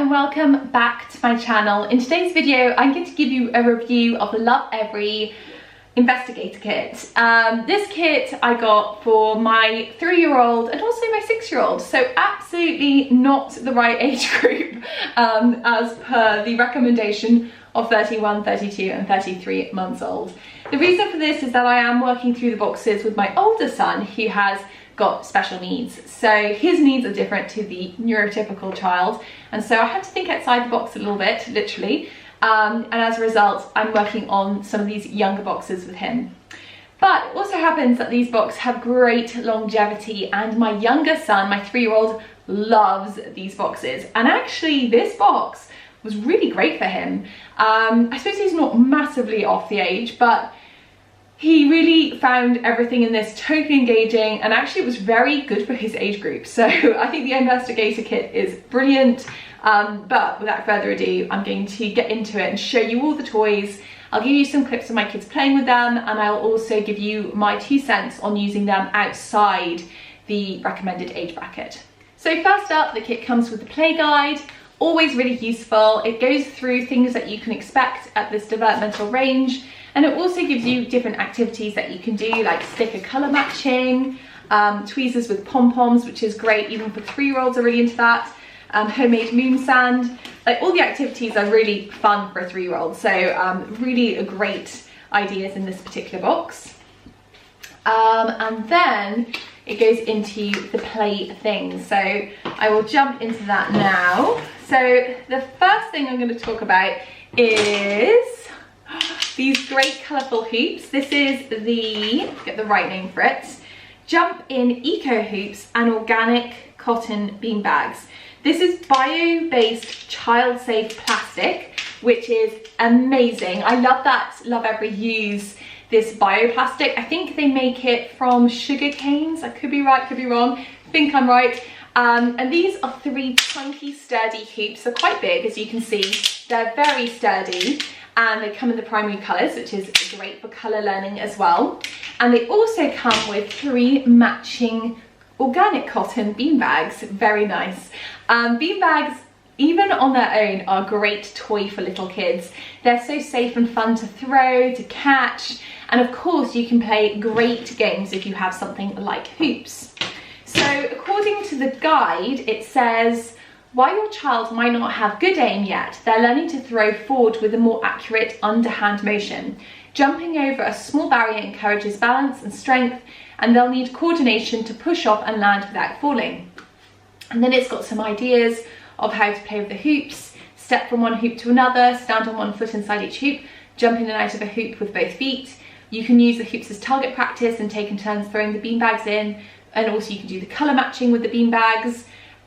and welcome back to my channel. In today's video, I'm going to give you a review of the Lovevery Investigator kit. This kit I got for my 3-year-old and also my 6-year-old, so absolutely not the right age group as per the recommendation of 31, 32 and 33 months old. The reason for this is that I am working through the boxes with my older son who has got special needs. So his needs are different to the neurotypical child, and so I had to think outside the box a little bit, literally, and as a result I'm working on some of these younger boxes with him. But it also happens that these boxes have great longevity, and my younger son, my 3-year-old, loves these boxes, and actually this box was really great for him. I suppose he's not massively off the age, but he really found everything in this totally engaging, and actually it was very good for his age group. So I think the Investigator kit is brilliant, but without further ado, I'm going to get into it and show you all the toys. I'll give you some clips of my kids playing with them, and I'll also give you my 2 cents on using them outside the recommended age bracket. So first up, the kit comes with the play guide. Always really useful. It goes through things that you can expect at this developmental range, and it also gives you different activities that you can do, like sticker colour matching, tweezers with pom-poms, which is great, even for 3-year-olds are really into that, homemade moon sand. Like, all the activities are really fun for a 3-year-old, so really great ideas in this particular box. And then it goes into the play things, so I will jump into that now. So the first thing I'm going to talk about is these great colourful hoops. This is the, get the right name for it, Jump In Eco Hoops and Organic Cotton Bean Bags. This is bio-based child-safe plastic, which is amazing. I love that Lovevery use this bioplastic. I think they make it from sugar canes. I could be right, could be wrong. I think I'm right. And these are 3 chunky, sturdy hoops. They're quite big, as you can see. They're very sturdy, and they come in the primary colours, which is great for colour learning as well. And they also come with 3 matching organic cotton bean bags. Very nice. Bean bags, even on their own, are a great toy for little kids. They're so safe and fun to throw, to catch, and of course you can play great games if you have something like hoops. So according to the guide, it says, while your child might not have good aim yet, they're learning to throw forward with a more accurate underhand motion. Jumping over a small barrier encourages balance and strength, and they'll need coordination to push off and land without falling. And then it's got some ideas of how to play with the hoops. Step from one hoop to another, stand on one foot inside each hoop, jump in and out of a hoop with both feet. You can use the hoops as target practice and take in turns throwing the beanbags in, and also you can do the colour matching with the beanbags.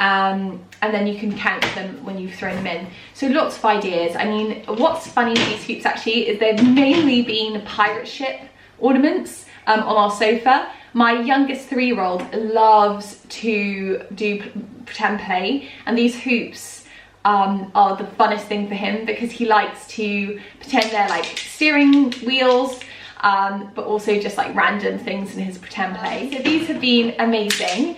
And then you can count them when you've thrown them in. So lots of ideas. I mean, what's funny with these hoops actually is they've mainly been pirate ship ornaments on our sofa. My youngest 3-year-old loves to do pretend play, and these hoops are the funnest thing for him because he likes to pretend they're like steering wheels, but also just like random things in his pretend play. So these have been amazing.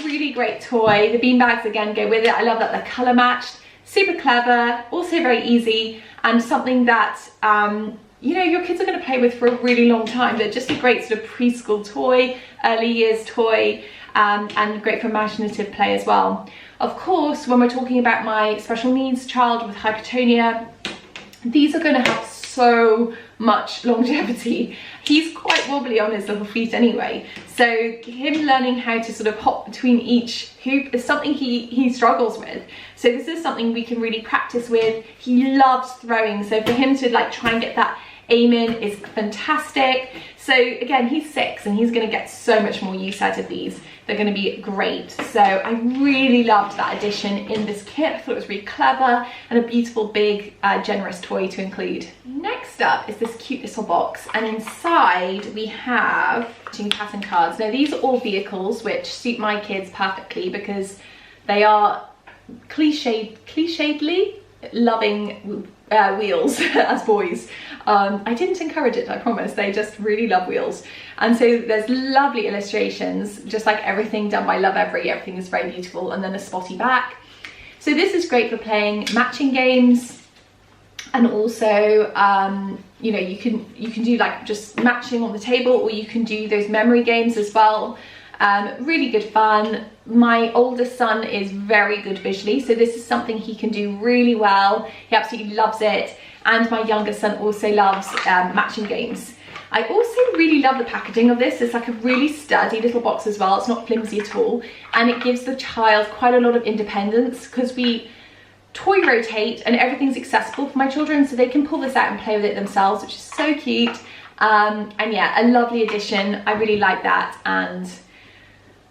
Really great toy. The beanbags again go with it. I love that they're colour matched, super clever, also very easy, and something that you know, your kids are going to play with for a really long time. They're just a great sort of preschool toy, early years toy, and great for imaginative play as well. Of course, when we're talking about my special needs child with hypotonia, these are going to have so much longevity. He's quite wobbly on his little feet anyway, so him learning how to sort of hop between each hoop is something he struggles with. So this is something we can really practice with. He loves throwing, so for him to like try and get that aim in is fantastic. So again, he's 6 and he's going to get so much more use out of these. They're going to be great. So I really loved that addition in this kit. I thought it was really clever and a beautiful, big, generous toy to include. Next up is this cute little box, and inside we have pattern cards. Now these are all vehicles which suit my kids perfectly because they are clichédly loving wheels as boys. I didn't encourage it, I promise. They just really love wheels. And so there's lovely illustrations, just like everything done by Lovevery. Everything is very beautiful. And then a spotty back. So this is great for playing matching games, and also you know, you can do like just matching on the table, or you can do those memory games as well. Really good fun. My oldest son is very good visually, so this is something he can do really well. He absolutely loves it. And my younger son also loves matching games. I also really love the packaging of this. It's like a really sturdy little box as well. It's not flimsy at all, and it gives the child quite a lot of independence, because we toy rotate and everything's accessible for my children, so they can pull this out and play with it themselves, which is so cute. And yeah, a lovely addition. I really like that, and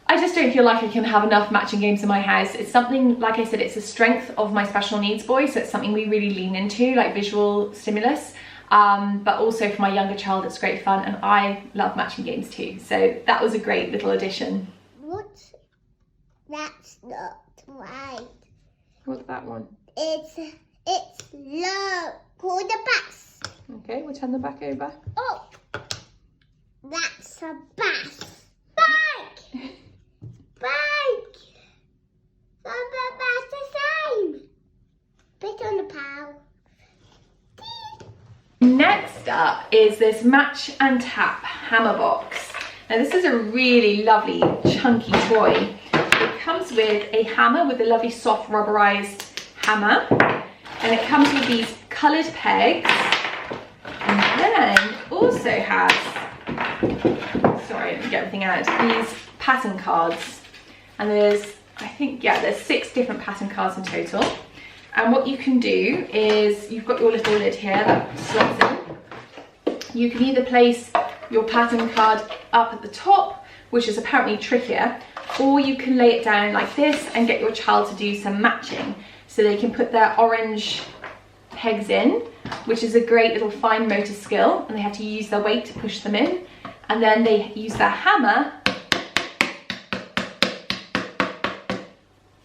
I just don't feel like I can have enough matching games in my house. It's something, like I said, it's a strength of my special needs boy, so it's something we really lean into, like visual stimulus. But also for my younger child, it's great fun, and I love matching games too. So that was a great little addition. What? That's not right. What's that one? It's low. Call the bass. Okay, we'll turn the back over. Oh, that's a bass. Bike. Bike. That's the same. Bit on the paw. Next up is this Match and Tap hammer box. Now this is a really lovely chunky toy. It comes with a hammer with a lovely soft rubberized hammer, and it comes with these coloured pegs, and then also has, sorry, let me get everything out, these pattern cards. And there's, I think, yeah, there's 6 different pattern cards in total. And what you can do is, you've got your little lid here that slots in. You can either place your pattern card up at the top, which is apparently trickier, or you can lay it down like this and get your child to do some matching. So they can put their orange pegs in, which is a great little fine motor skill, and they have to use their weight to push them in. And then they use their hammer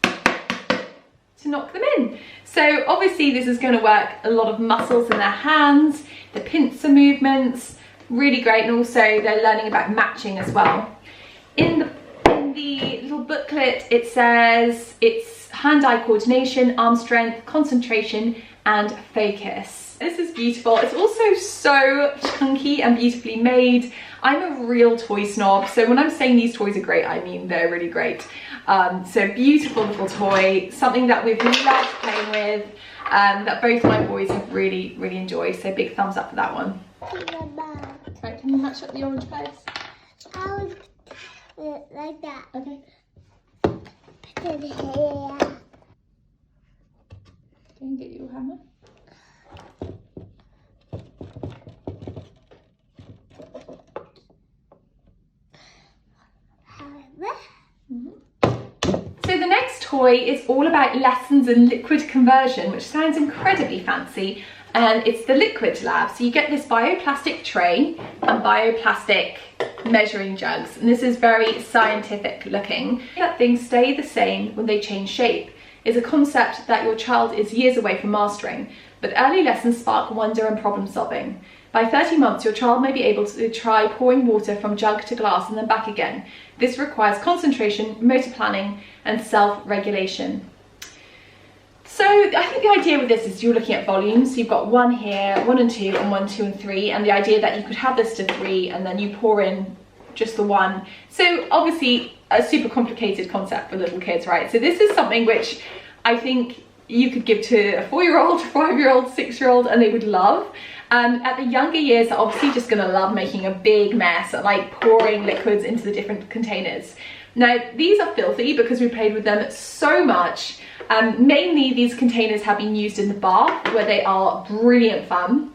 to knock them in. So obviously this is going to work a lot of muscles in their hands, the pincer movements, really great, and also they're learning about matching as well. In the little booklet it says it's hand-eye coordination, arm strength, concentration and focus. This is beautiful. It's also so chunky and beautifully made. I'm a real toy snob, so when I'm saying these toys are great, I mean they're really great. So beautiful little toy, something that we've loved playing with, that both my boys have really, really enjoyed. So big thumbs up for that one. Right, can you match up the orange pegs? I would like that. Okay. Put it here. Go and get your hammer. So the next toy is all about lessons in liquid conversion, which sounds incredibly fancy, and it's the Liquid Lab. So you get this bioplastic tray and bioplastic measuring jugs, and this is very scientific looking. That things stay the same when they change shape is a concept that your child is years away from mastering, but early lessons spark wonder and problem solving. By 30 months, your child may be able to try pouring water from jug to glass and then back again. This requires concentration, motor planning, and self-regulation. So I think the idea with this is you're looking at volumes. So you've got 1 here, 1 and 2, and 1, 2 and 3, and the idea that you could have this to 3 and then you pour in just the 1. So obviously a super complicated concept for little kids, right? So this is something which I think you could give to a 4-year-old, 5-year-old, 6-year-old, and they would love. At the younger years, they're obviously just gonna love making a big mess, like pouring liquids into the different containers. Now, these are filthy because we played with them so much. Mainly these containers have been used in the bath, where they are brilliant fun,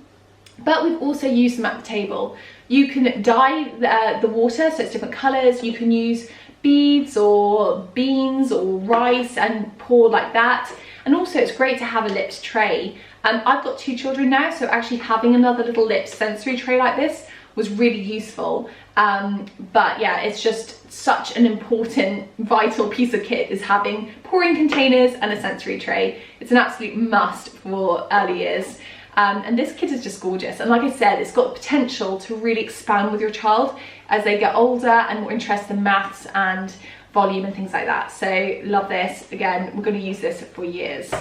but we've also used them at the table. You can dye the water, so it's different colors. You can use beads or beans or rice and pour like that. And also it's great to have a lipped tray. I've got 2 children now, so actually having another little lipped sensory tray like this was really useful. But yeah, it's just such an important, vital piece of kit is having pouring containers and a sensory tray. It's an absolute must for early years. And this kit is just gorgeous. And like I said, it's got the potential to really expand with your child as they get older and more interested in maths and volume and things like that. So love this. Again, we're going to use this for years.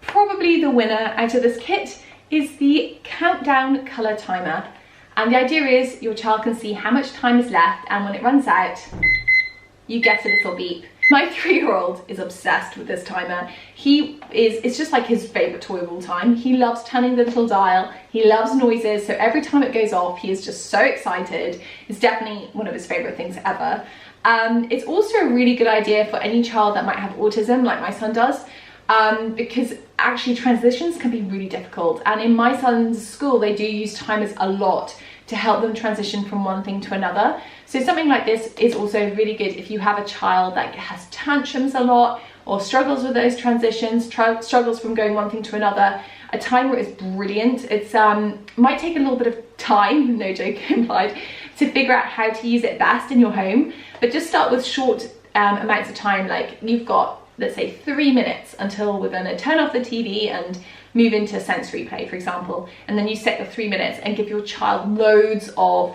Probably the winner out of this kit is the countdown colour timer. And the idea is your child can see how much time is left, and when it runs out, you get a little beep. My 3-year-old is obsessed with this timer. It's just like his favourite toy of all time. He loves turning the little dial. He loves noises. So every time it goes off, he is just so excited. It's definitely one of his favourite things ever. It's also a really good idea for any child that might have autism, like my son does, because actually transitions can be really difficult. And in my son's school, they do use timers a lot to help them transition from one thing to another. So something like this is also really good if you have a child that has tantrums a lot or struggles with those transitions, struggles from going one thing to another. A timer is brilliant. It's might take a little bit of time, no joke implied, to figure out how to use it best in your home, but just start with short amounts of time. Like you've got, let's say, 3 minutes until we're going to turn off the TV and move into sensory play, for example, and then you set your 3 minutes and give your child loads of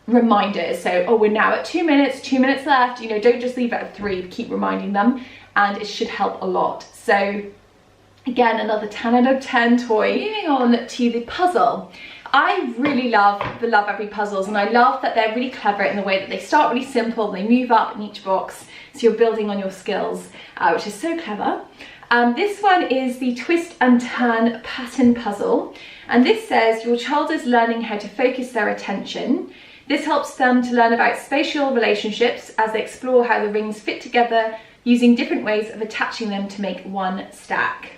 reminders. So, oh, we're now at 2 minutes, 2 minutes left, you know, don't just leave it at 3, keep reminding them, and it should help a lot. So again, another 10 out of 10 toy. Moving on to the puzzle. I really love the Lovevery puzzles, and I love that they're really clever in the way that they start really simple and they move up in each box, so you're building on your skills, which is so clever. This one is the twist and turn pattern puzzle, and this says your child is learning how to focus their attention. This helps them to learn about spatial relationships as they explore how the rings fit together using different ways of attaching them to make one stack.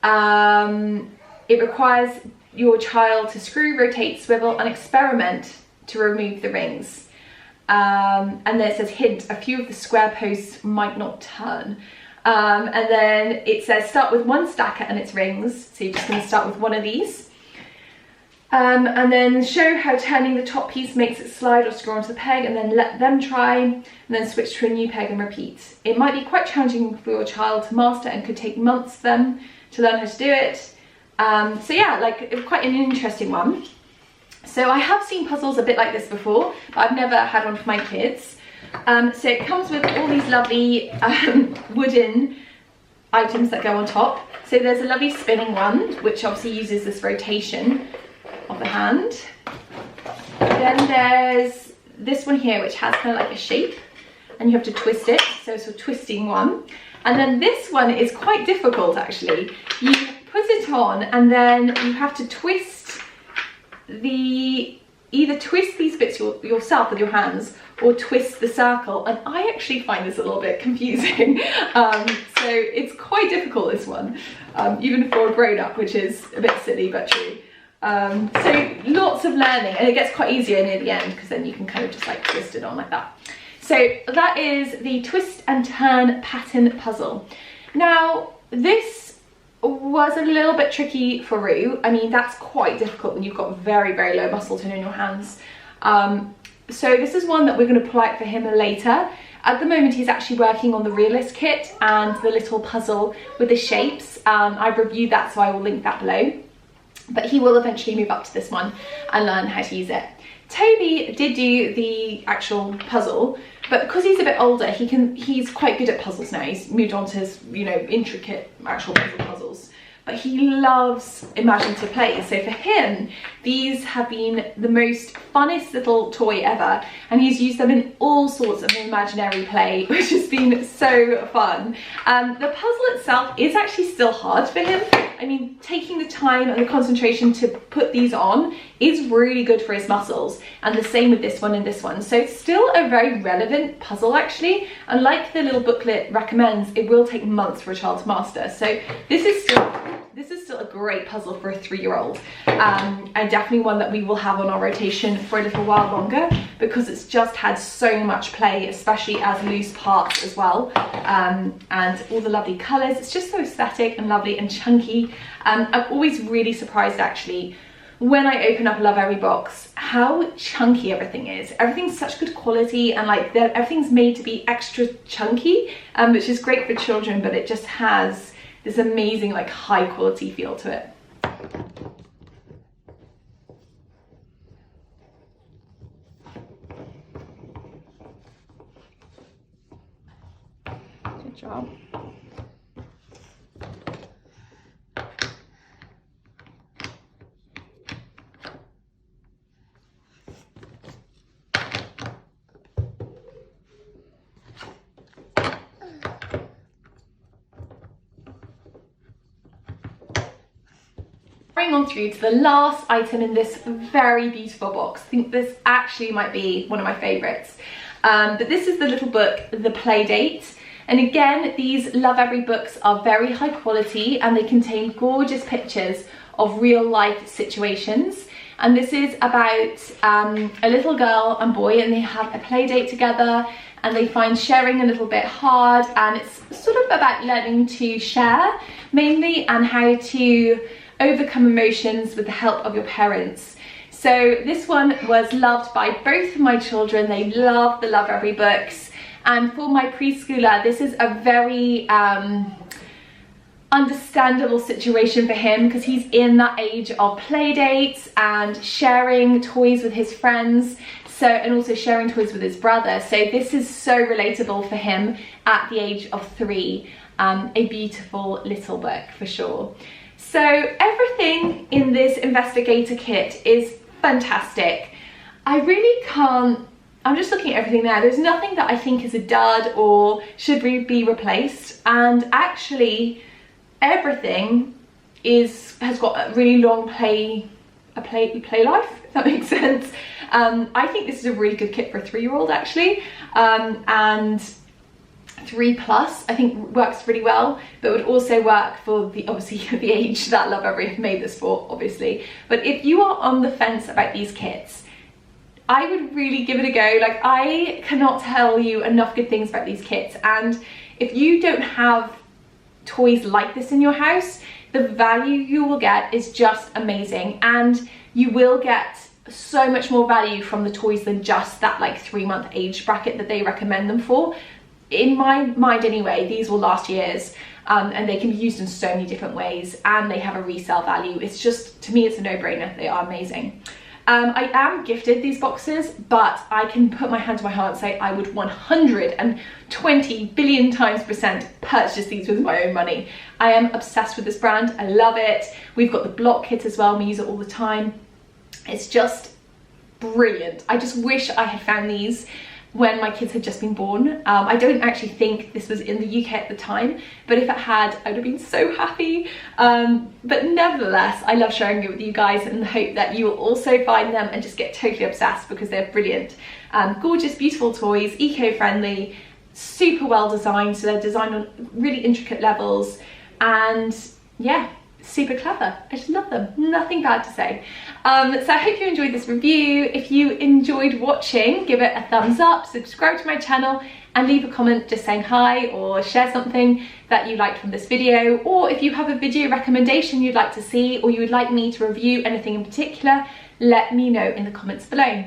It requires your child to screw, rotate, swivel and experiment to remove the rings. And then it says, hint, a few of the square posts might not turn. And then it says start with one stacker and its rings. So you're just going to start with one of these. And then show how turning the top piece makes it slide or screw onto the peg, and then let them try, and then switch to a new peg and repeat. It might be quite challenging for your child to master and could take months for them to learn how to do it. So yeah, like quite an interesting one. So I have seen puzzles a bit like this before, but I've never had one for my kids. So it comes with all these lovely wooden items that go on top. So there's a lovely spinning one, which obviously uses this rotation of the hand. Then there's this one here, which has kind of like a shape, and you have to twist it, so it's a twisting one. And then this one is quite difficult actually. You put it on and then you have to twist either twist these bits yourself with your hands or twist the circle, and I actually find this a little bit confusing. So it's quite difficult, this one, even for a grown-up, which is a bit silly but true. So lots of learning, and it gets quite easier near the end because then you can kind of just like twist it on like that. So that is the twist and turn pattern puzzle. Now this was a little bit tricky for Roo. I mean, that's quite difficult when you've got very, very low muscle tone in your hands. So this is one that we're going to pull out for him later. At the moment he's actually working on the realist kit and the little puzzle with the shapes. I've reviewed that, so I will link that below. But he will eventually move up to this one and learn how to use it. Toby did do the actual puzzle, but because he's a bit older, he's quite good at puzzles now. He's moved on to his, you know, intricate actual puzzles. But he loves imaginative play. So for him, these have been the most funnest little toy ever, and he's used them in all sorts of imaginary play, which has been so fun. The puzzle itself is actually still hard for him. I mean, taking the time and the concentration to put these on is really good for his muscles, and the same with this one and this one. So it's still a very relevant puzzle actually, and like the little booklet recommends, it will take months for a child to master. So this is still a great puzzle for a 3-year-old, and definitely one that we will have on our rotation for a little while longer, because it's just had so much play, especially as loose parts as well, and all the lovely colours. It's just so aesthetic and lovely and chunky. I'm always really surprised actually when I open up a Lovevery box how chunky everything is. Everything's such good quality, and like everything's made to be extra chunky, which is great for children, but it just has this amazing like high quality feel to it. job. On through to the last item in this very beautiful box. I think this actually might be one of my favorites, but this is the little book, The Playdate. And again, these Lovevery books are very high quality and they contain gorgeous pictures of real life situations. And this is about a little girl and boy, and they have a play date together and they find sharing a little bit hard, and it's sort of about learning to share mainly and how to overcome emotions with the help of your parents. So this one was loved by both of my children. They love the Lovevery books, and for my preschooler this is a very understandable situation for him, because he's in that age of play dates and sharing toys with his friends, so, and also sharing toys with his brother. So this is so relatable for him at the age of 3. A beautiful little book for sure. So everything in this Investigator kit is fantastic. I really can't, I'm just looking at everything there. There's nothing that I think is a dud or should be replaced. And actually everything has got a really long play life, if that makes sense. I think this is a really good kit for a 3-year-old actually. And 3+ I think works really well, but would also work for the age that Lovevery have made this for, obviously. But if you are on the fence about these kits, I would really give it a go. Like, I cannot tell you enough good things about these kits, and if you don't have toys like this in your house, the value you will get is just amazing, and you will get so much more value from the toys than just that like 3-month age bracket that they recommend them for. In my mind anyway, these will last years, and they can be used in so many different ways, and they have a resale value. It's just, to me, it's a no-brainer. They are amazing. I am gifted these boxes, but I can put my hand to my heart and say I would 120 billion times % purchase these with my own money. I am obsessed with this brand. I love it. We've got the block kit as well. We use it all the time. It's just brilliant. I just wish I had found these when my kids had just been born. I don't actually think this was in the UK at the time, but if it had, I would have been so happy. But nevertheless, I love sharing it with you guys in the hope that you will also find them and just get totally obsessed, because they're brilliant. Gorgeous, beautiful toys, eco-friendly, super well designed, so they're designed on really intricate levels, and yeah, super clever. I just love them. Nothing bad to say. So I hope you enjoyed this review. If you enjoyed watching, give it a thumbs up, subscribe to my channel, and leave a comment just saying hi, or share something that you liked from this video. Or if you have a video recommendation you'd like to see, or you would like me to review anything in particular, let me know in the comments below.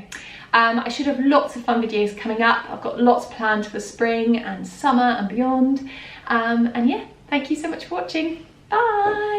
I should have lots of fun videos coming up. I've got lots planned for spring and summer and beyond. And yeah, thank you so much for watching. Bye.